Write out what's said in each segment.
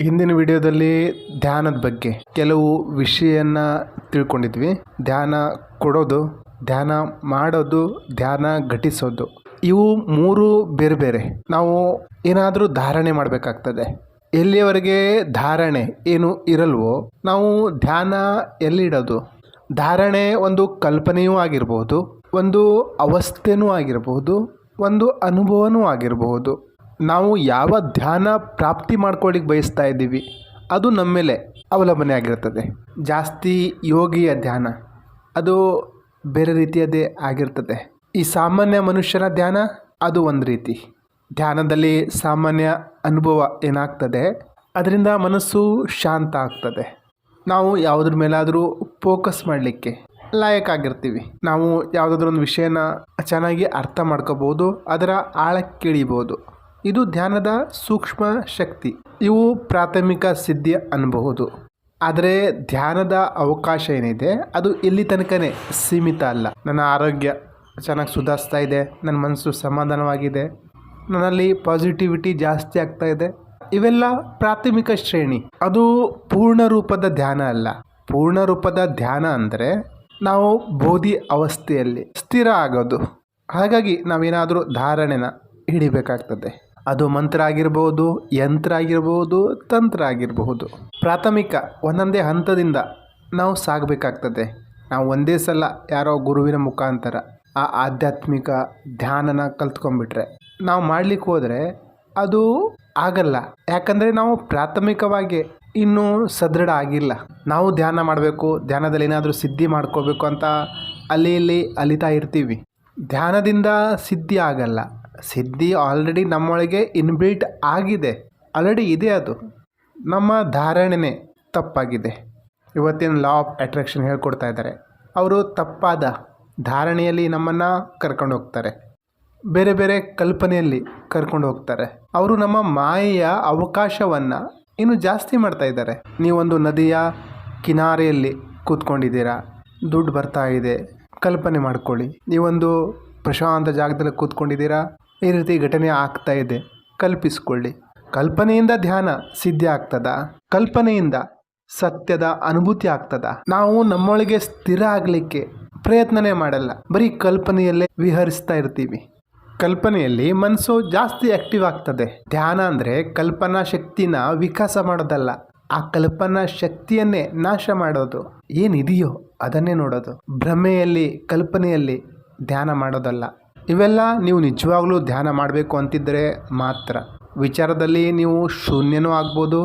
ಹಿಂದಿನ ವಿಡಿಯೋದಲ್ಲಿ ಧ್ಯಾನದ ಬಗ್ಗೆ ಕೆಲವು ವಿಷಯನ ತಿಳ್ಕೊಂಡಿದ್ವಿ. ಧ್ಯಾನ ಕೊಡೋದು, ಧ್ಯಾನ ಮಾಡೋದು, ಧ್ಯಾನ ಘಟಿಸೋದು, ಇವು ಮೂರು ಬೇರೆ ಬೇರೆ. ನಾವು ಏನಾದರೂ ಧಾರಣೆ ಮಾಡಬೇಕಾಗ್ತದೆ. ಎಲ್ಲಿಯವರೆಗೆ ಧಾರಣೆ ಏನು ಇರಲ್ವೋ ನಾವು ಧ್ಯಾನ ಎಲ್ಲಿಡೋದು? ಧಾರಣೆ ಒಂದು ಕಲ್ಪನೆಯೂ ಆಗಿರಬಹುದು, ಒಂದು ಅವಸ್ಥೆನೂ ಆಗಿರಬಹುದು, ಒಂದು ಅನುಭವನೂ ಆಗಿರಬಹುದು. ನಾವು ಯಾವ ಧ್ಯಾನ ಪ್ರಾಪ್ತಿ ಮಾಡ್ಕೊಳ್ಳಿಕ್ಕೆ ಬಯಸ್ತಾ ಇದ್ದೀವಿ ಅದು ನಮ್ಮ ಮೇಲೆ ಅವಲಂಬನೆ ಆಗಿರ್ತದೆ. ಜಾಸ್ತಿ ಯೋಗಿಯ ಧ್ಯಾನ ಅದು ಬೇರೆ ರೀತಿಯದೇ ಆಗಿರ್ತದೆ. ಈ ಸಾಮಾನ್ಯ ಮನುಷ್ಯನ ಧ್ಯಾನ ಅದು ಒಂದು ರೀತಿ. ಧ್ಯಾನದಲ್ಲಿ ಸಾಮಾನ್ಯ ಅನುಭವ ಏನಾಗ್ತದೆ, ಅದರಿಂದ ಮನಸ್ಸು ಶಾಂತ ಆಗ್ತದೆ. ನಾವು ಯಾವುದ್ರ ಮೇಲಾದರೂ ಫೋಕಸ್ ಮಾಡಲಿಕ್ಕೆ ಲಾಯಕ್ಕಾಗಿರ್ತೀವಿ. ನಾವು ಯಾವುದಾದ್ರೂ ಒಂದು ವಿಷಯನ ಚೆನ್ನಾಗಿ ಅರ್ಥ ಮಾಡ್ಕೋಬೋದು, ಅದರ ಆಳಕ್ಕೆ ಇಳಿಬೋದು. ಇದು ಧ್ಯಾನದ ಸೂಕ್ಷ್ಮ ಶಕ್ತಿ. ಇವು ಪ್ರಾಥಮಿಕ ಸಿದ್ಧಿ ಅನ್ನಬಹುದು. ಆದರೆ ಧ್ಯಾನದ ಅವಕಾಶ ಏನಿದೆ ಅದು ಇಲ್ಲಿ ತನಕನೇ ಸೀಮಿತ ಅಲ್ಲ. ನನ್ನ ಆರೋಗ್ಯ ಚೆನ್ನಾಗಿ ಸುಧಾರಿಸ್ತಾ ಇದೆ, ನನ್ನ ಮನಸ್ಸು ಸಮಾಧಾನವಾಗಿದೆ, ನನ್ನಲ್ಲಿ ಪಾಸಿಟಿವಿಟಿ ಜಾಸ್ತಿ ಆಗ್ತಾ ಇದೆ, ಇವೆಲ್ಲ ಪ್ರಾಥಮಿಕ ಶ್ರೇಣಿ. ಅದು ಪೂರ್ಣ ರೂಪದ ಧ್ಯಾನ ಅಲ್ಲ. ಪೂರ್ಣ ರೂಪದ ಧ್ಯಾನ ಅಂದರೆ ನಾವು ಬೋಧಿ ಅವಸ್ಥೆಯಲ್ಲಿ ಸ್ಥಿರ ಆಗೋದು. ಹಾಗಾಗಿ ನಾವೇನಾದರೂ ಧಾರಣೆನ ಹಿಡಿಬೇಕಾಗ್ತದೆ. ಅದು ಮಂತ್ರ ಆಗಿರ್ಬೋದು, ಯಂತ್ರ ಆಗಿರ್ಬೋದು, ತಂತ್ರ ಆಗಿರಬಹುದು. ಪ್ರಾಥಮಿಕ ಒಂದೊಂದೇ ಹಂತದಿಂದ ನಾವು ಸಾಗಬೇಕಾಗ್ತದೆ. ನಾವು ಒಂದೇ ಸಲ ಯಾರೋ ಗುರುವಿನ ಮುಖಾಂತರ ಆ ಆಧ್ಯಾತ್ಮಿಕ ಧ್ಯಾನನ ಕಲ್ತ್ಕೊಂಡ್ಬಿಟ್ರೆ ನಾವು ಮಾಡಲಿಕ್ಕೆ ಹೋದರೆ ಅದು ಆಗಲ್ಲ. ಯಾಕಂದರೆ ನಾವು ಪ್ರಾಥಮಿಕವಾಗಿ ಇನ್ನೂ ಸದೃಢ ಆಗಿಲ್ಲ. ನಾವು ಧ್ಯಾನ ಮಾಡಬೇಕು, ಧ್ಯಾನದಲ್ಲಿ ಏನಾದರೂ ಸಿದ್ಧಿ ಮಾಡ್ಕೋಬೇಕು ಅಂತ ಅಲ್ಲಿ ಇಲ್ಲಿ ಅಲಿತಾ ಇರ್ತೀವಿ. ಧ್ಯಾನದಿಂದ ಸಿದ್ಧಿ ಆಗಲ್ಲ. ಸಿದ್ಧಿ ಆಲ್ರೆಡಿ ನಮ್ಮೊಳಗೆ ಇನ್ಬಿಲ್ಟ್ ಆಗಿದೆ, ಆಲ್ರೆಡಿ ಇದೆ. ಅದು ನಮ್ಮ ಧಾರಣೆನೇ ತಪ್ಪಾಗಿದೆ. ಇವತ್ತಿನ ಲಾ ಆಫ್ ಅಟ್ರಾಕ್ಷನ್ ಹೇಳ್ಕೊಡ್ತಾ ಇದ್ದಾರೆ. ಅವರು ತಪ್ಪಾದ ಧಾರಣೆಯಲ್ಲಿ ನಮ್ಮನ್ನು ಕರ್ಕೊಂಡು ಹೋಗ್ತಾರೆ, ಬೇರೆ ಬೇರೆ ಕಲ್ಪನೆಯಲ್ಲಿ ಕರ್ಕೊಂಡು ಹೋಗ್ತಾರೆ. ಅವರು ನಮ್ಮ ಮಾಯೆಯ ಅವಕಾಶವನ್ನು ಇನ್ನೂ ಜಾಸ್ತಿ ಮಾಡ್ತಾ ಇದ್ದಾರೆ. ನೀವೊಂದು ನದಿಯ ಕಿನಾರೆಯಲ್ಲಿ ಕೂತ್ಕೊಂಡಿದ್ದೀರಾ, ದುಡ್ಡು ಬರ್ತಾ ಇದೆ, ಕಲ್ಪನೆ ಮಾಡ್ಕೊಳ್ಳಿ. ನೀವೊಂದು ಪ್ರಶಾಂತ ಜಾಗದಲ್ಲಿ ಕೂತ್ಕೊಂಡಿದ್ದೀರಾ, ಈ ರೀತಿ ಘಟನೆ ಆಗ್ತಾ ಇದೆ, ಕಲ್ಪಿಸ್ಕೊಳ್ಳಿ. ಕಲ್ಪನೆಯಿಂದ ಧ್ಯಾನ ಸಿದ್ಧಿ ಆಗ್ತದ? ಕಲ್ಪನೆಯಿಂದ ಸತ್ಯದ ಅನುಭೂತಿ ಆಗ್ತದ? ನಾವು ನಮ್ಮೊಳಗೆ ಸ್ಥಿರ ಆಗಲಿಕ್ಕೆ ಪ್ರಯತ್ನನೇ ಮಾಡಲ್ಲ, ಬರೀ ಕಲ್ಪನೆಯಲ್ಲೇ ವಿಹರಿಸ್ತಾ ಇರ್ತೀವಿ. ಕಲ್ಪನೆಯಲ್ಲಿ ಮನಸ್ಸು ಜಾಸ್ತಿ ಆಕ್ಟಿವ್ ಆಗ್ತದೆ. ಧ್ಯಾನ ಅಂದರೆ ಕಲ್ಪನಾ ಶಕ್ತಿನ ವಿಕಾಸ ಮಾಡೋದಲ್ಲ, ಆ ಕಲ್ಪನಾ ಶಕ್ತಿಯನ್ನೇ ನಾಶ ಮಾಡೋದು. ಏನಿದೆಯೋ ಅದನ್ನೇ ನೋಡೋದು. ಭ್ರಮೆಯಲ್ಲಿ, ಕಲ್ಪನೆಯಲ್ಲಿ ಧ್ಯಾನ ಮಾಡೋದಲ್ಲ. ಇವೆಲ್ಲ ನೀವು ನಿಜವಾಗ್ಲೂ ಧ್ಯಾನ ಮಾಡಬೇಕು ಅಂತಿದ್ದರೆ ಮಾತ್ರ. ವಿಚಾರದಲ್ಲಿ ನೀವು ಶೂನ್ಯನೂ ಆಗ್ಬೋದು,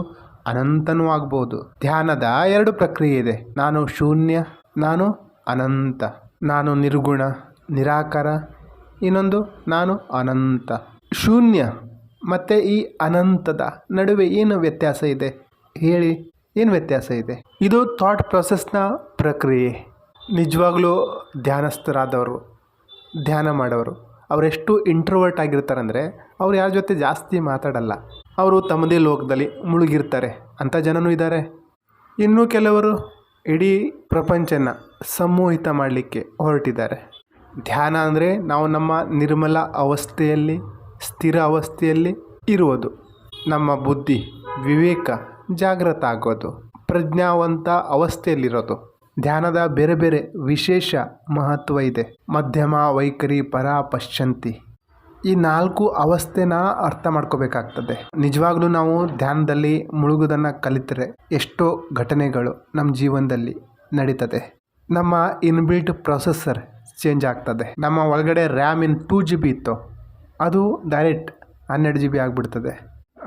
ಅನಂತನೂ ಆಗ್ಬೋದು. ಧ್ಯಾನದ ಎರಡು ಪ್ರಕ್ರಿಯೆ ಇದೆ. ನಾನು ಶೂನ್ಯ, ನಾನು ಅನಂತ. ನಾನು ನಿರ್ಗುಣ, ನಿರಾಕಾರ, ಇನ್ನೊಂದು ನಾನು ಅನಂತ. ಶೂನ್ಯ ಮತ್ತು ಈ ಅನಂತದ ನಡುವೆ ಏನು ವ್ಯತ್ಯಾಸ ಇದೆ ಹೇಳಿ? ಏನು ವ್ಯತ್ಯಾಸ ಇದೆ? ಇದು ಥಾಟ್ ಪ್ರೊಸೆಸ್ನ ಪ್ರಕ್ರಿಯೆ. ನಿಜವಾಗ್ಲೂ ಧ್ಯಾನಸ್ಥರಾದವರು, ಧ್ಯಾನ ಮಾಡೋರು, ಅವರೆಷ್ಟು ಇಂಟ್ರೋವರ್ಟ್ ಆಗಿರ್ತಾರಂದರೆ ಅವ್ರು ಯಾರ ಜೊತೆ ಜಾಸ್ತಿ ಮಾತಾಡಲ್ಲ. ಅವರು ತಮ್ಮದೇ ಲೋಕದಲ್ಲಿ ಮುಳುಗಿರ್ತಾರೆ. ಅಂಥ ಜನನೂ ಇದ್ದಾರೆ. ಇನ್ನೂ ಕೆಲವರು ಇಡೀ ಪ್ರಪಂಚನ ಸಂಮೋಹಿತ ಮಾಡಲಿಕ್ಕೆ ಹೊರಟಿದ್ದಾರೆ. ಧ್ಯಾನ ಅಂದರೆ ನಾವು ನಮ್ಮ ನಿರ್ಮಲ ಅವಸ್ಥೆಯಲ್ಲಿ, ಸ್ಥಿರ ಅವಸ್ಥೆಯಲ್ಲಿ ಇರುವುದು. ನಮ್ಮ ಬುದ್ಧಿ, ವಿವೇಕ ಜಾಗೃತ ಆಗೋದು, ಪ್ರಜ್ಞಾವಂತ ಅವಸ್ಥೆಯಲ್ಲಿರೋದು. ಧ್ಯಾನದ ಬೇರೆ ಬೇರೆ ವಿಶೇಷ ಮಹತ್ವ ಇದೆ. ಮಧ್ಯಮ, ವೈಖರಿ, ಪರ, ಪಶ್ಚಂತಿ, ಈ 4 ಅವಸ್ಥೆನ ಅರ್ಥ ಮಾಡ್ಕೋಬೇಕಾಗ್ತದೆ. ನಿಜವಾಗ್ಲೂ ನಾವು ಧ್ಯಾನದಲ್ಲಿ ಮುಳುಗೋದನ್ನು ಕಲಿತರೆ ಎಷ್ಟೋ ಘಟನೆಗಳು ನಮ್ಮ ಜೀವನದಲ್ಲಿ ನಡೀತದೆ. ನಮ್ಮ ಇನ್ಬಿಲ್ಟ್ ಪ್ರೊಸೆಸರ್ ಚೇಂಜ್ ಆಗ್ತದೆ. ನಮ್ಮ ಒಳಗಡೆ ರ್ಯಾಮ್ ಇನ್ 2 GB ಇತ್ತು, ಅದು ಡೈರೆಕ್ಟ್ 12 GB ಆಗಿಬಿಡ್ತದೆ,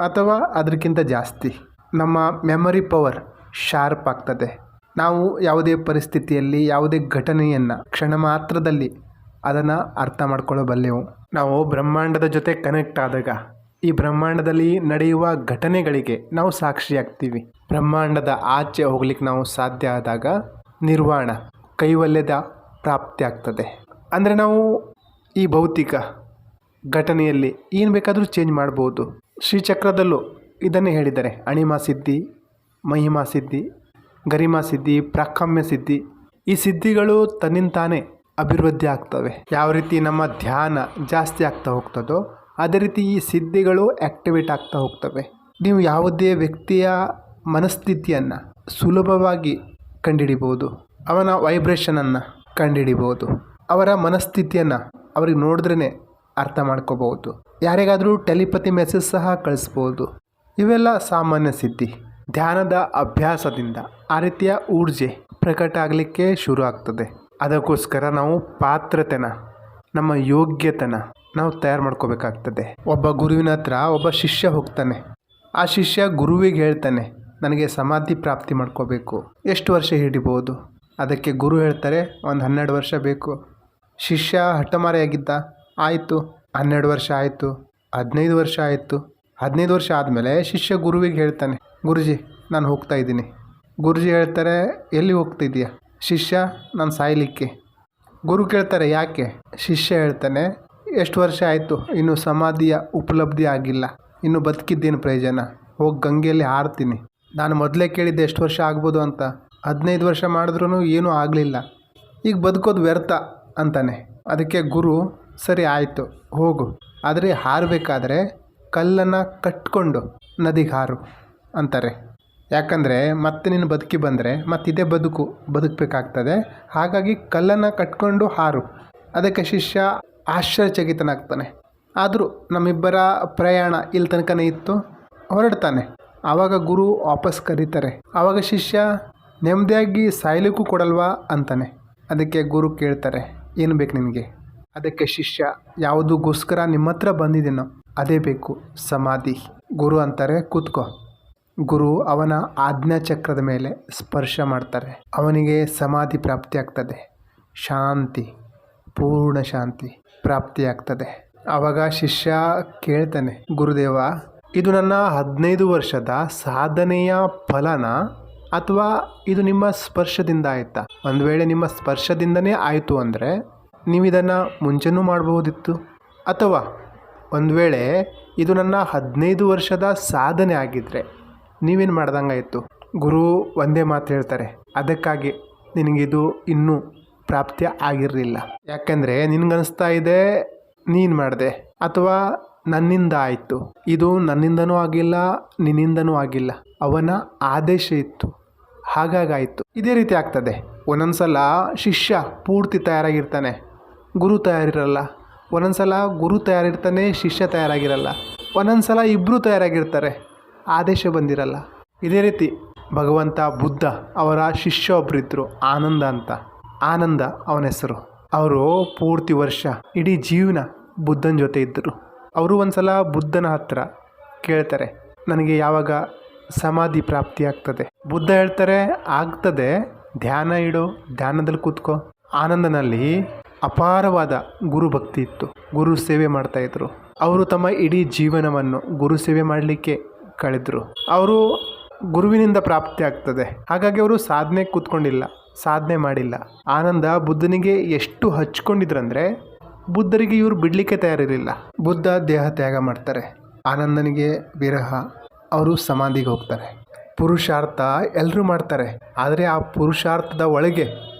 ಅಥವಾ ಅದಕ್ಕಿಂತ ಜಾಸ್ತಿ. ನಮ್ಮ ಮೆಮೊರಿ ಪವರ್ ಶಾರ್ಪ್ ಆಗ್ತದೆ. ನಾವು ಯಾವುದೇ ಪರಿಸ್ಥಿತಿಯಲ್ಲಿ, ಯಾವುದೇ ಘಟನೆಯನ್ನು ಕ್ಷಣ ಮಾತ್ರದಲ್ಲಿ ಅದನ್ನು ಅರ್ಥ ಮಾಡ್ಕೊಳ್ಳಬಲ್ಲೆವು. ನಾವು ಬ್ರಹ್ಮಾಂಡದ ಜೊತೆ ಕನೆಕ್ಟ್ ಆದಾಗ ಈ ಬ್ರಹ್ಮಾಂಡದಲ್ಲಿ ನಡೆಯುವ ಘಟನೆಗಳಿಗೆ ನಾವು ಸಾಕ್ಷಿಯಾಗ್ತೀವಿ. ಬ್ರಹ್ಮಾಂಡದ ಆಚೆ ಹೋಗ್ಲಿಕ್ಕೆ ನಾವು ಸಾಧ್ಯ ಆದಾಗ ನಿರ್ವಾಣ, ಕೈವಲ್ಯದ ಪ್ರಾಪ್ತಿ ಆಗ್ತದೆ. ಅಂದರೆ ನಾವು ಈ ಭೌತಿಕ ಘಟನೆಯಲ್ಲಿ ಏನು ಬೇಕಾದರೂ ಚೇಂಜ್ ಮಾಡ್ಬೋದು. ಶ್ರೀಚಕ್ರದಲ್ಲೂ ಇದನ್ನೇ ಹೇಳಿದ್ದಾರೆ. ಅಣಿಮಾ ಸಿದ್ಧಿ, ಮಹಿಮಾ ಸಿದ್ಧಿ, ಗರಿಮಾ ಸಿದ್ಧಿ, ಪ್ರಾಕಮ್ಯ ಸಿದ್ಧಿ. ಈ ಸಿದ್ಧಿಗಳು ತನ್ನಿಂತಾನೇ ಅಭಿವೃದ್ಧಿ ಆಗ್ತವೆ. ಯಾವ ರೀತಿ ನಮ್ಮ ಧ್ಯಾನ ಜಾಸ್ತಿ ಆಗ್ತಾ ಹೋಗ್ತದೋ ಅದೇ ರೀತಿ ಈ ಸಿದ್ಧಿಗಳು ಆ್ಯಕ್ಟಿವೇಟ್ ಆಗ್ತಾ ಹೋಗ್ತವೆ. ನೀವು ಯಾವುದೇ ವ್ಯಕ್ತಿಯ ಮನಸ್ಥಿತಿಯನ್ನು ಸುಲಭವಾಗಿ ಕಂಡುಹಿಡಿಬೋದು. ಅವನ ವೈಬ್ರೇಷನನ್ನು ಕಂಡುಹಿಡಿಬೋದು. ಅವರ ಮನಸ್ಥಿತಿಯನ್ನು ಅವ್ರಿಗೆ ನೋಡಿದ್ರೇ ಅರ್ಥ ಮಾಡ್ಕೋಬೋದು. ಯಾರಿಗಾದರೂ ಟೆಲಿಪತಿ ಮೆಸೇಜ್ ಸಹ ಕಳಿಸ್ಬೋದು. ಇವೆಲ್ಲ ಸಾಮಾನ್ಯ ಸಿದ್ಧಿ. ಧ್ಯಾನದ ಅಭ್ಯಾಸದಿಂದ ಆ ರೀತಿಯ ಊರ್ಜೆ ಪ್ರಕಟ ಆಗಲಿಕ್ಕೆ ಶುರು ಆಗ್ತದೆ. ಅದಕ್ಕೋಸ್ಕರ ನಾವು ಪಾತ್ರತೆನ, ನಮ್ಮ ಯೋಗ್ಯತೆನ ನಾವು ತಯಾರು ಮಾಡ್ಕೋಬೇಕಾಗ್ತದೆ. ಒಬ್ಬ ಗುರುವಿನ ಹತ್ರ ಒಬ್ಬ ಶಿಷ್ಯ ಹೋಗ್ತಾನೆ. ಆ ಶಿಷ್ಯ ಗುರುವಿಗೆ ಹೇಳ್ತಾನೆ, ನನಗೆ ಸಮಾಧಿ ಪ್ರಾಪ್ತಿ ಮಾಡ್ಕೋಬೇಕು, ಎಷ್ಟು ವರ್ಷ ಹಿಡಿಬೋದು? ಅದಕ್ಕೆ ಗುರು ಹೇಳ್ತಾರೆ, ಒಂದು 12 ವರ್ಷ ಬೇಕು. ಶಿಷ್ಯ ಹಠಮಾರಿಯಾಗಿದ್ದ, ಆಯಿತು 12 ವರ್ಷ ಆಯಿತು, 15 ವರ್ಷ ಆಯಿತು. 15 ವರ್ಷ ಆದಮೇಲೆ ಶಿಷ್ಯ ಗುರುವಿಗೆ ಹೇಳ್ತಾನೆ, ಗುರುಜಿ ನಾನು ಹೋಗ್ತಾ ಇದ್ದೀನಿ. ಗುರುಜಿ ಹೇಳ್ತಾರೆ, ಎಲ್ಲಿ ಹೋಗ್ತಿದ್ದೀಯಾ? ಶಿಷ್ಯ, ನಾನು ಸಾಯಲಿಕ್ಕೆ. ಗುರು ಕೇಳ್ತಾರೆ, ಯಾಕೆ? ಶಿಷ್ಯ ಹೇಳ್ತಾನೆ, ಎಷ್ಟು ವರ್ಷ ಆಯಿತು, ಇನ್ನು ಸಮಾಧಿಯ ಉಪಲಬ್ಧಿ ಆಗಿಲ್ಲ, ಇನ್ನು ಬದುಕಿದ್ದೇನು ಪ್ರಯೋಜನ? ಹೋಗಿ ಗಂಗೆಯಲ್ಲಿ ಹಾರ್ತೀನಿ. ನಾನು ಮೊದಲೇ ಕೇಳಿದ್ದೆ ಎಷ್ಟು ವರ್ಷ ಆಗ್ಬೋದು ಅಂತ, 15 ವರ್ಷ ಮಾಡಿದ್ರೂ ಏನೂ ಆಗಲಿಲ್ಲ, ಈಗ ಬದುಕೋದು ವ್ಯರ್ಥ ಅಂತಾನೆ. ಅದಕ್ಕೆ ಗುರು, ಸರಿ ಆಯಿತು ಹೋಗು, ಆದರೆ ಹಾರಬೇಕಾದ್ರೆ ಕಲ್ಲನ್ನು ಕಟ್ಕೊಂಡು ನದಿಗೆ ಹಾರು ಅಂತಾರೆ. ಯಾಕಂದರೆ ಮತ್ತೆ ನೀನು ಬದುಕಿ ಬಂದರೆ ಮತ್ತಿದೇ ಬದುಕಬೇಕಾಗ್ತದೆ. ಹಾಗಾಗಿ ಕಲ್ಲನ್ನು ಕಟ್ಕೊಂಡು ಹಾರು. ಅದಕ್ಕೆ ಶಿಷ್ಯ ಆಶ್ಚರ್ಯಚಕಿತನಾಗ್ತಾನೆ. ಆದರೂ ನಮ್ಮಿಬ್ಬರ ಪ್ರಯಾಣ ಇಲ್ಲಿ ತನಕನೇ ಇತ್ತು, ಹೊರಡ್ತಾನೆ. ಆವಾಗ ಗುರು ವಾಪಸ್ ಕರೀತಾರೆ. ಆವಾಗ ಶಿಷ್ಯ, ನೆಮ್ಮದಿಯಾಗಿ ಸಾಯ್ಲಿಕ್ಕೂ ಕೊಡಲ್ವಾ ಅಂತಾನೆ. ಅದಕ್ಕೆ ಗುರು ಕೇಳ್ತಾರೆ, ಏನು ಬೇಕು ನಿನಗೆ? ಅದಕ್ಕೆ ಶಿಷ್ಯ, ಯಾವುದಕ್ಕೋಸ್ಕರ ನಿಮ್ಮ ಹತ್ರ ಬಂದಿದ್ದೀನೋ ಅದೇ ಬೇಕು, ಸಮಾಧಿ. ಗುರು ಅಂತಾರೆ, ಕೂತ್ಕೋ. ಗುರು ಅವನ ಆಜ್ಞಾಚಕ್ರದ ಮೇಲೆ ಸ್ಪರ್ಶ ಮಾಡ್ತಾರೆ. ಅವನಿಗೆ ಸಮಾಧಿ ಪ್ರಾಪ್ತಿ ಆಗ್ತದೆ. ಶಾಂತಿ, ಪೂರ್ಣ ಶಾಂತಿ ಪ್ರಾಪ್ತಿಯಾಗ್ತದೆ. ಆವಾಗ ಶಿಷ್ಯ ಕೇಳ್ತಾನೆ, ಗುರುದೇವ, ಇದು ನನ್ನ 15 ವರ್ಷದ ಸಾಧನೆಯ ಫಲನ ಅಥವಾ ಇದು ನಿಮ್ಮ ಸ್ಪರ್ಶದಿಂದ ಆಯಿತಾ? ಒಂದು ವೇಳೆ ನಿಮ್ಮ ಸ್ಪರ್ಶದಿಂದನೇ ಆಯಿತು ಅಂದರೆ ನೀವಿದನ್ನು ಮುಂಚೆನೂ ಮಾಡಬಹುದಿತ್ತು. ಅಥವಾ ಒಂದು ವೇಳೆ ಇದು ನನ್ನ 15 ವರ್ಷದ ಸಾಧನೆ ಆಗಿದ್ದರೆ ನೀವೇನು ಮಾಡ್ದಂಗಾಯಿತು? ಗುರು ಒಂದೇ ಮಾತು ಹೇಳ್ತಾರೆ, ಅದಕ್ಕಾಗಿ ನಿನಗಿದು ಇನ್ನೂ ಪ್ರಾಪ್ತಿ ಆಗಿರಲಿಲ್ಲ. ಯಾಕೆಂದರೆ ನಿನಗನ್ನಿಸ್ತಾ ಇದೆ ನೀನು ಮಾಡಿದೆ ಅಥವಾ ನನ್ನಿಂದ ಆಯಿತು. ಇದು ನನ್ನಿಂದನೂ ಆಗಿಲ್ಲ, ನಿನ್ನಿಂದನೂ ಆಗಿಲ್ಲ, ಅವನ ಆದೇಶ ಇತ್ತು, ಹಾಗಾಗಾಯಿತು. ಇದೇ ರೀತಿ ಆಗ್ತದೆ. ಒಂದೊಂದು ಸಲ ಶಿಷ್ಯ ಪೂರ್ತಿ ತಯಾರಾಗಿರ್ತಾನೆ, ಗುರು ತಯಾರಿರಲ್ಲ. ಒಂದೊಂದು ಸಲ ಗುರು ತಯಾರಿರ್ತಾನೆ, ಶಿಷ್ಯ ತಯಾರಾಗಿರಲ್ಲ. ಒಂದೊಂದು ಸಲ ಇಬ್ಬರು ತಯಾರಾಗಿರ್ತಾರೆ, ಆದೇಶ ಬಂದಿರಲ್ಲ. ಇದೇ ರೀತಿ ಭಗವಂತ ಬುದ್ಧ ಅವರ ಶಿಷ್ಯ ಒಬ್ಬರಿದ್ದರು, ಆನಂದ ಅಂತ. ಆನಂದ ಅವನ ಹೆಸರು. ಅವರು ಪೂರ್ತಿ ವರ್ಷ ಇಡೀ ಜೀವನ ಬುದ್ಧನ ಜೊತೆ ಇದ್ದರು. ಅವರು ಒಂದು ಸಲ ಬುದ್ಧನ ಹತ್ರ ಕೇಳ್ತಾರೆ, ನನಗೆ ಯಾವಾಗ ಸಮಾಧಿ ಪ್ರಾಪ್ತಿ ಆಗ್ತದೆ? ಬುದ್ಧ ಹೇಳ್ತಾರೆ, ಆಗ್ತದೆ, ಧ್ಯಾನ ಇಡು, ಧ್ಯಾನದಲ್ಲಿ ಕೂತ್ಕೋ. ಆನಂದನಲ್ಲಿ ಅಪಾರವಾದ ಗುರು ಭಕ್ತಿ ಇತ್ತು. ಗುರು ಸೇವೆ ಮಾಡ್ತಾಯಿದ್ರು. ಅವರು ತಮ್ಮ ಇಡೀ ಜೀವನವನ್ನು ಗುರು ಸೇವೆ ಮಾಡಲಿಕ್ಕೆ ಕಳೆದರು. ಅವರು ಗುರುವಿನಿಂದ ಪ್ರಾಪ್ತಿ ಆಗ್ತದೆ. ಹಾಗಾಗಿ ಅವರು ಸಾಧನೆ ಕೂತ್ಕೊಂಡಿಲ್ಲ, ಸಾಧನೆ ಮಾಡಿಲ್ಲ. ಆನಂದ ಬುದ್ಧನಿಗೆ ಎಷ್ಟು ಹಚ್ಕೊಂಡಿದ್ರಂದರೆ ಬುದ್ಧರಿಗೆ ಇವರು ಬಿಡಲಿಕ್ಕೆ ತಯಾರಿರಲಿಲ್ಲ. ಬುದ್ಧ ದೇಹ ತ್ಯಾಗ ಮಾಡ್ತಾರೆ. ಆನಂದನಿಗೆ ವಿರಹ, ಅವರು ಸಮಾಧಿಗೆ ಹೋಗ್ತಾರೆ. ಪುರುಷಾರ್ಥ ಎಲ್ಲರೂ ಮಾಡ್ತಾರೆ, ಆದರೆ ಆ ಪುರುಷಾರ್ಥದ ಒಳಗೆ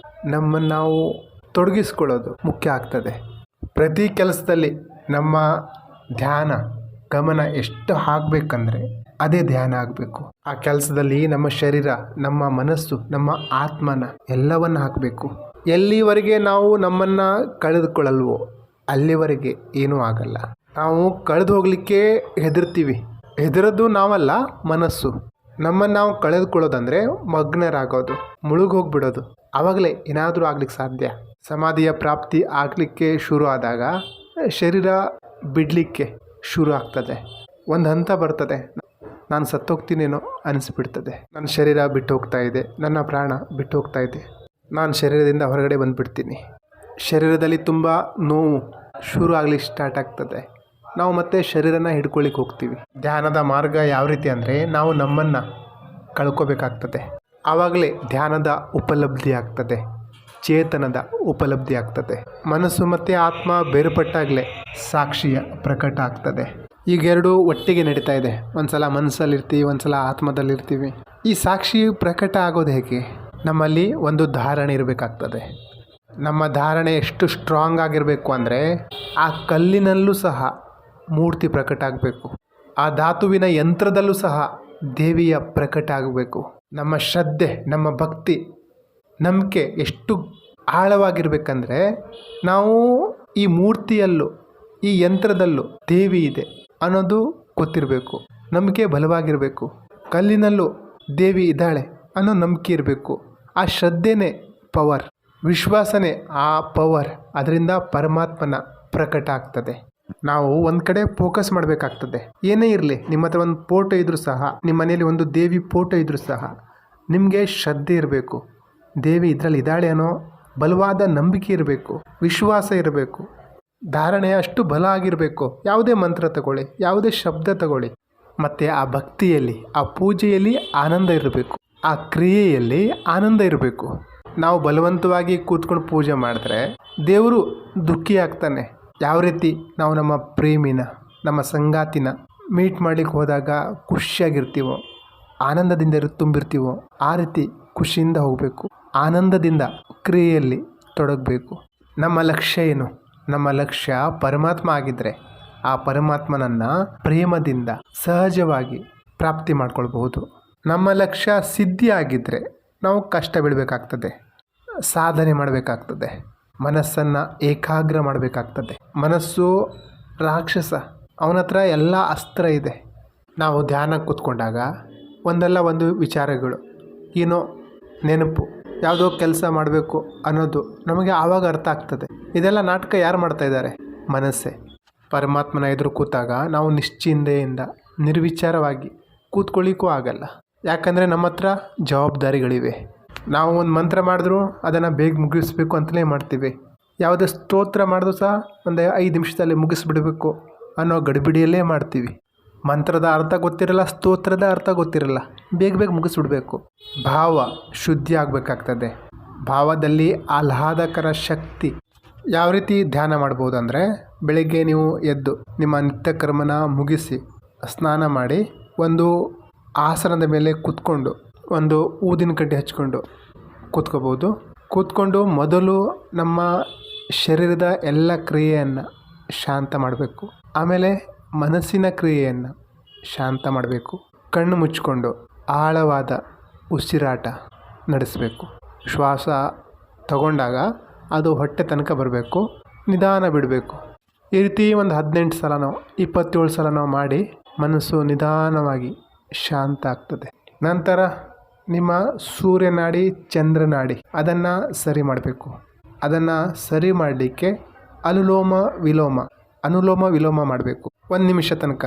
ನಮ್ಮನ್ನು ನಾವು ತೊಡಗಿಸ್ಕೊಳ್ಳೋದು ಮುಖ್ಯ ಆಗ್ತದೆ. ಪ್ರತಿ ಕೆಲಸದಲ್ಲಿ ನಮ್ಮ ಧ್ಯಾನ ಗಮನ ಎಷ್ಟು ಹಾಕಬೇಕಂದ್ರೆ ಅದೇ ಧ್ಯಾನ ಆಗಬೇಕು. ಆ ಕೆಲಸದಲ್ಲಿ ನಮ್ಮ ಶರೀರ, ನಮ್ಮ ಮನಸ್ಸು, ನಮ್ಮ ಆತ್ಮನ ಎಲ್ಲವನ್ನು ಹಾಕಬೇಕು. ಎಲ್ಲಿವರೆಗೆ ನಾವು ನಮ್ಮನ್ನು ಕಳೆದುಕೊಳ್ಳಲ್ವೋ ಅಲ್ಲಿವರೆಗೆ ಏನೂ ಆಗಲ್ಲ. ನಾವು ಕಳೆದು ಹೋಗಲಿಕ್ಕೆ ಹೆದರ್ತೀವಿ. ಹೆದರೋದು ನಾವಲ್ಲ, ಮನಸ್ಸು. ನಮ್ಮನ್ನು ನಾವು ಕಳೆದುಕೊಳ್ಳೋದಂದರೆ ಮಗ್ನರಾಗೋದು, ಮುಳುಗೋಗ್ಬಿಡೋದು. ಆವಾಗಲೇ ಏನಾದರೂ ಆಗ್ಲಿಕ್ಕೆ ಸಾಧ್ಯ. ಸಮಾಧಿಯ ಪ್ರಾಪ್ತಿ ಆಗಲಿಕ್ಕೆ ಶುರು ಆದಾಗ ಶರೀರ ಬಿಡಲಿಕ್ಕೆ ಶುರು ಆಗ್ತದೆ. ಒಂದು ಹಂತ ಬರ್ತದೆ, ನಾನು ಸತ್ತೋಗ್ತೀನೇನೋ ಅನಿಸ್ಬಿಡ್ತದೆ. ನನ್ನ ಶರೀರ ಬಿಟ್ಟು ಹೋಗ್ತಾ ಇದೆ, ನನ್ನ ಪ್ರಾಣ ಬಿಟ್ಟು ಹೋಗ್ತಾ ಇದೆ, ನಾನು ಶರೀರದಿಂದ ಹೊರಗಡೆ ಬಂದುಬಿಡ್ತೀನಿ. ಶರೀರದಲ್ಲಿ ತುಂಬ ನೋವು ಶುರು ಆಗಲಿಕ್ಕೆ ಸ್ಟಾರ್ಟ್ ಆಗ್ತದೆ. ನಾವು ಮತ್ತೆ ಶರೀರನ ಹಿಡ್ಕೊಳ್ಳಿಕ್ಕೆ ಹೋಗ್ತೀವಿ. ಧ್ಯಾನದ ಮಾರ್ಗ ಯಾವ ರೀತಿ ಅಂದರೆ ನಾವು ನಮ್ಮನ್ನು ಕಳ್ಕೋಬೇಕಾಗ್ತದೆ. ಆವಾಗಲೇ ಧ್ಯಾನದ ಉಪಲಬ್ಧಿ ಆಗ್ತದೆ, ಚೇತನದ ಉಪಲಬ್ಧಿ ಆಗ್ತದೆ. ಮನಸ್ಸು ಮತ್ತು ಆತ್ಮ ಬೇರ್ಪಟ್ಟಾಗಲೇ ಸಾಕ್ಷಿಯ ಪ್ರಕಟ ಆಗ್ತದೆ. ಈಗ ಎರಡು ಒಟ್ಟಿಗೆ ನಡೀತಾ ಇದೆ. ಒಂದು ಸಲ ಮನಸ್ಸಲ್ಲಿರ್ತೀವಿ, ಒಂದು ಸಲ ಆತ್ಮದಲ್ಲಿರ್ತೀವಿ. ಈ ಸಾಕ್ಷಿ ಪ್ರಕಟ ಆಗೋದು ಹೇಗೆ? ನಮ್ಮಲ್ಲಿ ಒಂದು ಧಾರಣೆ ಇರಬೇಕಾಗ್ತದೆ. ನಮ್ಮ ಧಾರಣೆ ಎಷ್ಟು ಸ್ಟ್ರಾಂಗ್ ಆಗಿರಬೇಕು ಅಂದರೆ ಆ ಕಲ್ಲಿನಲ್ಲೂ ಸಹ ಮೂರ್ತಿ ಪ್ರಕಟ ಆಗಬೇಕು. ಆ ಧಾತುವಿನ ಯಂತ್ರದಲ್ಲೂ ಸಹ ದೇವಿಯ ಪ್ರಕಟ ಆಗಬೇಕು. ನಮ್ಮ ಶ್ರದ್ಧೆ, ನಮ್ಮ ಭಕ್ತಿ, ನಂಬಿಕೆ ಎಷ್ಟು ಆಳವಾಗಿರ್ಬೇಕಂದ್ರೆ ನಾವು ಈ ಮೂರ್ತಿಯಲ್ಲೂ ಈ ಯಂತ್ರದಲ್ಲೂ ದೇವಿ ಇದೆ ಅನ್ನೋದು ಗೊತ್ತಿರಬೇಕು. ನಂಬಿಕೆ ಬಲವಾಗಿರಬೇಕು. ಕಲ್ಲಿನಲ್ಲೂ ದೇವಿ ಇದ್ದಾಳೆ ಅನ್ನೋ ನಂಬಿಕೆ ಇರಬೇಕು. ಆ ಶ್ರದ್ಧೆನೇ ಪವರ್, ವಿಶ್ವಾಸನೇ ಆ ಪವರ್. ಅದರಿಂದ ಪರಮಾತ್ಮನ ಪ್ರಕಟ ಆಗ್ತದೆ. ನಾವು ಒಂದು ಕಡೆ ಫೋಕಸ್ ಮಾಡಬೇಕಾಗ್ತದೆ. ಏನೇ ಇರಲಿ, ನಿಮ್ಮ ಹತ್ರ ಒಂದು ಫೋಟೋ ಇದ್ರೂ ಸಹ, ನಿಮ್ಮ ಮನೇಲಿ ಒಂದು ದೇವಿ ಫೋಟೋ ಇದ್ರೂ ಸಹ ನಿಮಗೆ ಶ್ರದ್ಧೆ ಇರಬೇಕು. ದೇವಿ ಇದರಲ್ಲಿ ಇದ್ದಾಳೆ ಅನ್ನೋ ಬಲವಾದ ನಂಬಿಕೆ ಇರಬೇಕು, ವಿಶ್ವಾಸ ಇರಬೇಕು, ಧಾರಣೆ ಅಷ್ಟು ಬಲ ಆಗಿರಬೇಕು. ಯಾವುದೇ ಮಂತ್ರ ತಗೊಳ್ಳಿ, ಯಾವುದೇ ಶಬ್ದ ತಗೊಳ್ಳಿ, ಮತ್ತು ಆ ಭಕ್ತಿಯಲ್ಲಿ, ಆ ಪೂಜೆಯಲ್ಲಿ ಆನಂದ ಇರಬೇಕು, ಆ ಕ್ರಿಯೆಯಲ್ಲಿ ಆನಂದ ಇರಬೇಕು. ನಾವು ಬಲವಂತವಾಗಿ ಕೂತ್ಕೊಂಡು ಪೂಜೆ ಮಾಡಿದ್ರೆ ದೇವರು ದುಃಖಿ ಆಗ್ತಾನೆ. ಯಾವ ರೀತಿ ನಾವು ನಮ್ಮ ಪ್ರೇಮಿನ, ನಮ್ಮ ಸಂಗಾತಿನ ಮೀಟ್ ಮಾಡಲಿಕ್ಕೆ ಹೋದಾಗ ಖುಷಿಯಾಗಿರ್ತೀವೋ, ಆನಂದದಿಂದ ತುಂಬಿರ್ತೀವೋ, ಆ ರೀತಿ ಖುಷಿಯಿಂದ ಹೋಗಬೇಕು. ಆನಂದದಿಂದ ಕ್ರಿಯೆಯಲ್ಲಿ ತೊಡಗಬೇಕು. ನಮ್ಮ ಲಕ್ಷ್ಯ ಏನು? ನಮ್ಮ ಲಕ್ಷ್ಯ ಪರಮಾತ್ಮ ಆಗಿದ್ದರೆ ಆ ಪರಮಾತ್ಮನನ್ನು ಪ್ರೇಮದಿಂದ ಸಹಜವಾಗಿ ಪ್ರಾಪ್ತಿ ಮಾಡ್ಕೊಳ್ಬಹುದು. ನಮ್ಮ ಲಕ್ಷ್ಯ ಸಿದ್ಧಿ ಆಗಿದ್ದರೆ ನಾವು ಕಷ್ಟ ಬೀಳಬೇಕಾಗ್ತದೆ, ಸಾಧನೆ ಮಾಡಬೇಕಾಗ್ತದೆ, ಮನಸ್ಸನ್ನು ಏಕಾಗ್ರ ಮಾಡಬೇಕಾಗ್ತದೆ. ಮನಸ್ಸು ರಾಕ್ಷಸ, ಅವನ ಹತ್ರ ಎಲ್ಲ ಅಸ್ತ್ರ ಇದೆ. ನಾವು ಧ್ಯಾನ ಕೂತ್ಕೊಂಡಾಗ ಒಂದಲ್ಲ ಒಂದು ವಿಚಾರಗಳು, ಏನೋ ನೆನಪು, ಯಾವುದೋ ಕೆಲಸ ಮಾಡಬೇಕು ಅನ್ನೋದು ನಮಗೆ ಆವಾಗ ಅರ್ಥ ಆಗ್ತದೆ. ಇದೆಲ್ಲ ನಾಟಕ ಯಾರು ಮಾಡ್ತಾಯಿದ್ದಾರೆ? ಮನಸ್ಸೇ. ಪರಮಾತ್ಮನ ಎದುರು ಕೂತಾಗ ನಾವು ನಿಶ್ಚಿಂತೆಯಿಂದ ನಿರ್ವಿಚಾರವಾಗಿ ಕೂತ್ಕೊಳ್ಳಿಕ್ಕೂ ಆಗಲ್ಲ. ಯಾಕಂದರೆ ನಮ್ಮ ಹತ್ರ ಜವಾಬ್ದಾರಿಗಳಿವೆ. ನಾವು ಒಂದು ಮಂತ್ರ ಮಾಡಿದ್ರೂ ಅದನ್ನು ಬೇಗ ಮುಗಿಸ್ಬೇಕು ಅಂತಲೇ ಮಾಡ್ತೀವಿ. ಯಾವುದೇ ಸ್ತೋತ್ರ ಮಾಡಿದ್ರೂ ಸಹ ಒಂದು 5 ನಿಮಿಷದಲ್ಲಿ ಮುಗಿಸ್ಬಿಡಬೇಕು ಅನ್ನೋ ಗಡಿಬಿಡಿಯಲ್ಲೇ ಮಾಡ್ತೀವಿ. ಮಂತ್ರದ ಅರ್ಥ ಗೊತ್ತಿರಲ್ಲ, ಸ್ತೋತ್ರದ ಅರ್ಥ ಗೊತ್ತಿರಲ್ಲ, ಬೇಗ ಬೇಗ ಮುಗಿಸ್ಬಿಡ್ಬೇಕು. ಭಾವ ಶುದ್ಧಿ ಆಗಬೇಕಾಗ್ತದೆ. ಭಾವದಲ್ಲಿ ಆಹ್ಲಾದಕರ ಶಕ್ತಿ. ಯಾವ ರೀತಿ ಧ್ಯಾನ ಮಾಡ್ಬೋದು ಅಂದರೆ, ಬೆಳಗ್ಗೆ ನೀವು ಎದ್ದು ನಿಮ್ಮ ನಿತ್ಯ ಕರ್ಮನ ಮುಗಿಸಿ ಸ್ನಾನ ಮಾಡಿ ಒಂದು ಆಸನದ ಮೇಲೆ ಕೂತ್ಕೊಂಡು ಒಂದು ಊದಿನ ಕಡ್ಡಿ ಹಚ್ಕೊಂಡು ಕೂತ್ಕೋಬೋದು. ಕೂತ್ಕೊಂಡು ಮೊದಲು ನಮ್ಮ ಶರೀರದ ಎಲ್ಲ ಕ್ರಿಯೆಯನ್ನು ಶಾಂತ ಮಾಡಬೇಕು. ಆಮೇಲೆ ಮನಸ್ಸಿನ ಕ್ರಿಯೆಯನ್ನು ಶಾಂತ ಮಾಡಬೇಕು. ಕಣ್ಣು ಮುಚ್ಕೊಂಡು ಆಳವಾದ ಉಸಿರಾಟ ನಡೆಸಬೇಕು. ಶ್ವಾಸ ತಗೊಂಡಾಗ ಅದು ಹೊಟ್ಟೆ ತನಕ ಬರಬೇಕು, ನಿಧಾನ ಬಿಡಬೇಕು. ಈ ರೀತಿ ಒಂದು 18 ಸಲನೋ 27 ಸಲನೋ ಮಾಡಿ ಮನಸ್ಸು ನಿಧಾನವಾಗಿ ಶಾಂತ ಆಗ್ತದೆ. ನಂತರ ನಿಮ್ಮ ಸೂರ್ಯನಾಡಿ, ಚಂದ್ರನಾಡಿ ಅದನ್ನು ಸರಿ ಮಾಡಬೇಕು. ಅದನ್ನು ಸರಿ ಮಾಡಲಿಕ್ಕೆ ಅನುಲೋಮ ವಿಲೋಮ ಮಾಡಬೇಕು. 1 ನಿಮಿಷ ತನಕ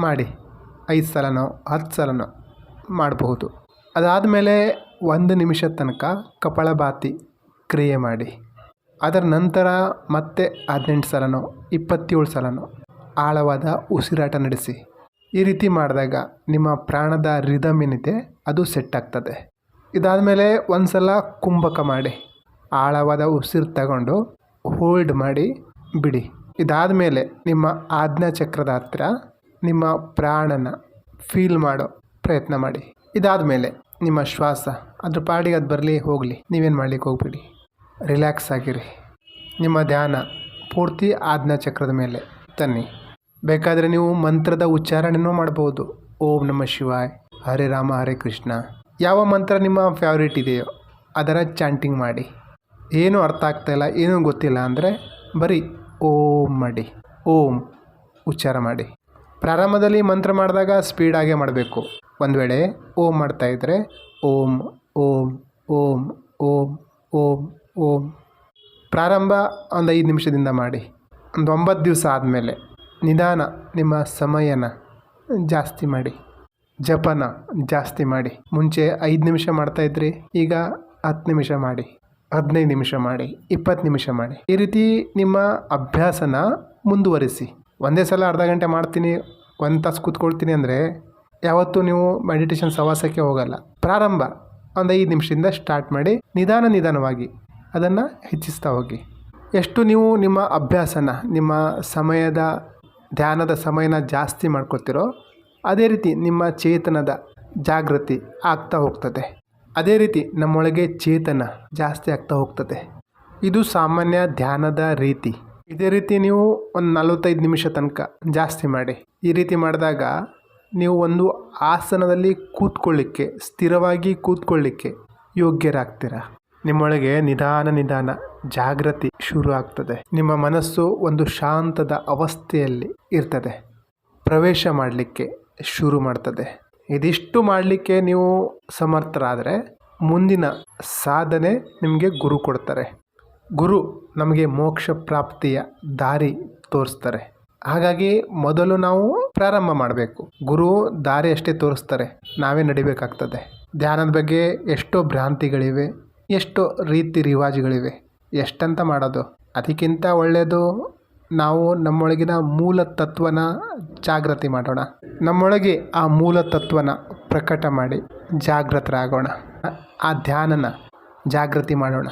ಮಾಡಿ, 5 ಸಲನೋ 10 ಸಲನೋ ಮಾಡಬಹುದು. ಅದಾದಮೇಲೆ 1 ನಿಮಿಷ ತನಕ ಕಪಾಲಭಾತಿ ಕ್ರಿಯೆ ಮಾಡಿ. ಅದರ ನಂತರ ಮತ್ತೆ 18 ಸಲನೋ 27 ಸಲನೋ ಆಳವಾದ ಉಸಿರಾಟ ನಡೆಸಿ. ಈ ರೀತಿ ಮಾಡಿದಾಗ ನಿಮ್ಮ ಪ್ರಾಣದ ರಿದಮ್ ಏನಿದೆ ಅದು ಸೆಟ್ ಆಗ್ತದೆ. ಇದಾದಮೇಲೆ ಒಂದು ಸಲ ಕುಂಭಕ ಮಾಡಿ, ಆಳವಾದ ಉಸಿರು ತಗೊಂಡು ಹೋಲ್ಡ್ ಮಾಡಿ ಬಿಡಿ. ಇದಾದಮೇಲೆ ನಿಮ್ಮ ಆಜ್ಞಾ ಚಕ್ರದ ಹತ್ತಿರ ನಿಮ್ಮ ಪ್ರಾಣನ ಫೀಲ್ ಮಾಡೋ ಪ್ರಯತ್ನ ಮಾಡಿ. ಇದಾದಮೇಲೆ ನಿಮ್ಮ ಶ್ವಾಸ ಅದ್ರ ಪಾಡಿಗೆ ಅದು ಬರಲಿ ಹೋಗಲಿ, ನೀವೇನು ಮಾಡಲಿಕ್ಕೆ ಹೋಗ್ಬಿಡಿ, ರಿಲ್ಯಾಕ್ಸ್ ಆಗಿರಿ. ನಿಮ್ಮ ಧ್ಯಾನ ಪೂರ್ತಿ ಆಜ್ಞಾ ಚಕ್ರದ ಮೇಲೆ ತನ್ನಿ. ಬೇಕಾದರೆ ನೀವು ಮಂತ್ರದ ಉಚ್ಚಾರಣೆನೂ ಮಾಡ್ಬೋದು. ಓಂ ನಮಃ ಶಿವಾಯ, ಹರೇ ರಾಮ ಹರೇ ಕೃಷ್ಣ, ಯಾವ ಮಂತ್ರ ನಿಮ್ಮ ಫೇವ್ರೇಟ್ ಇದೆಯೋ ಅದರ ಚಾಂಟಿಂಗ್ ಮಾಡಿ. ಏನೂ ಅರ್ಥ ಆಗ್ತಾಯಿಲ್ಲ, ಏನೂ ಗೊತ್ತಿಲ್ಲ ಅಂದರೆ ಬರೀ ಓಂ ಮಾಡಿ, ಓಂ ಉಚ್ಚಾರ ಮಾಡಿ. ಪ್ರಾರಂಭದಲ್ಲಿ ಮಂತ್ರ ಮಾಡಿದಾಗ ಸ್ಪೀಡಾಗೇ ಮಾಡಬೇಕು. ಒಂದು ವೇಳೆ ಓಂ ಮಾಡ್ತಾಯಿದ್ರೆ ಓಂ ಓಂ ಓಂ ಓಂ ಓಂ ಓಂ. ಪ್ರಾರಂಭ ಒಂದು 5 ನಿಮಿಷದಿಂದ ಮಾಡಿ. ಒಂದು 9 ದಿವಸ ಆದಮೇಲೆ ನಿಧಾನ ನಿಮ್ಮ ಸಮಯನ ಜಾಸ್ತಿ ಮಾಡಿ, ಜಪನ ಜಾಸ್ತಿ ಮಾಡಿ. ಮುಂಚೆ 5 ನಿಮಿಷ ಮಾಡ್ತಾಯಿದ್ರಿ, ಈಗ 10 ನಿಮಿಷ ಮಾಡಿ, 15 ನಿಮಿಷ ಮಾಡಿ, 20 ನಿಮಿಷ ಮಾಡಿ. ಈ ರೀತಿ ನಿಮ್ಮ ಅಭ್ಯಾಸನ ಮುಂದುವರಿಸಿ. ಒಂದೇ ಸಲ ಅರ್ಧ ಗಂಟೆ ಮಾಡ್ತೀನಿ, 1 ತಾಸು ಕೂತ್ಕೊಳ್ತೀನಿ ಅಂದರೆ ಯಾವತ್ತೂ ನೀವು ಮೆಡಿಟೇಷನ್ ಸವಾಸಕ್ಕೆ ಹೋಗಲ್ಲ. ಪ್ರಾರಂಭ ಒಂದು 5 ನಿಮಿಷದಿಂದ ಸ್ಟಾರ್ಟ್ ಮಾಡಿ, ನಿಧಾನವಾಗಿ ಅದನ್ನು ಹೆಚ್ಚಿಸ್ತಾ ಹೋಗಿ. ಎಷ್ಟು ನೀವು ನಿಮ್ಮ ಅಭ್ಯಾಸನ, ನಿಮ್ಮ ಧ್ಯಾನದ ಸಮಯನ ಜಾಸ್ತಿ ಮಾಡ್ಕೊಳ್ತಿರೋ ಅದೇ ರೀತಿ ನಿಮ್ಮ ಚೇತನದ ಜಾಗೃತಿ ಆಗ್ತಾ ಹೋಗ್ತದೆ. ಅದೇ ರೀತಿ ನಮ್ಮೊಳಗೆ ಚೇತನ ಜಾಸ್ತಿ ಆಗ್ತಾ ಹೋಗ್ತದೆ. ಇದು ಸಾಮಾನ್ಯ ಧ್ಯಾನದ ರೀತಿ. ಇದೇ ರೀತಿ ನೀವು ಒಂದು 45 ನಿಮಿಷ ತನಕ ಜಾಸ್ತಿ ಮಾಡಿ. ಈ ರೀತಿ ಮಾಡಿದಾಗ ನೀವು ಒಂದು ಆಸನದಲ್ಲಿ ಕೂತ್ಕೊಳ್ಳಿಕ್ಕೆ, ಸ್ಥಿರವಾಗಿ ಕೂತ್ಕೊಳ್ಳಿಕ್ಕೆ ಯೋಗ್ಯರಾಗ್ತೀರ. ನಿಮ್ಮೊಳಗೆ ನಿಧಾನ ಜಾಗೃತಿ ಶುರು ಆಗ್ತದೆ. ನಿಮ್ಮ ಮನಸ್ಸು ಒಂದು ಶಾಂತದ ಅವಸ್ಥೆಯಲ್ಲಿ ಇರ್ತದೆ, ಪ್ರವೇಶ ಮಾಡಲಿಕ್ಕೆ ಶುರು ಮಾಡ್ತದೆ. ಇದಿಷ್ಟು ಮಾಡಲಿಕ್ಕೆ ನೀವು ಸಮರ್ಥರಾದರೆ ಮುಂದಿನ ಸಾಧನೆ ನಿಮಗೆ ಗುರು ಕೊಡ್ತಾರೆ. ಗುರು ನಮಗೆ ಮೋಕ್ಷ ಪ್ರಾಪ್ತಿಯ ದಾರಿ ತೋರಿಸ್ತಾರೆ. ಹಾಗಾಗಿ ಮೊದಲು ನಾವು ಪ್ರಾರಂಭ ಮಾಡಬೇಕು. ಗುರು ದಾರಿ ಅಷ್ಟೇ ತೋರಿಸ್ತಾರೆ, ನಾವೇ ನಡಿಬೇಕಾಗ್ತದೆ. ಧ್ಯಾನದ ಬಗ್ಗೆ ಎಷ್ಟೋ ಭ್ರಾಂತಿಗಳಿವೆ, ಎಷ್ಟೋ ರೀತಿ ರಿವಾಜುಗಳಿವೆ. ಎಷ್ಟಂತ ಮಾಡೋದು? ಅದಕ್ಕಿಂತ ಒಳ್ಳೆಯದು ನಾವು ನಮ್ಮೊಳಗಿನ ಮೂಲ ತತ್ವನ ಜಾಗೃತಿ ಮಾಡೋಣ. ನಮ್ಮೊಳಗೆ ಆ ಮೂಲ ತತ್ವನ ಪ್ರಕಟ ಮಾಡಿ ಜಾಗೃತರಾಗೋಣ. ಆ ಧ್ಯಾನನ ಜಾಗೃತಿ ಮಾಡೋಣ.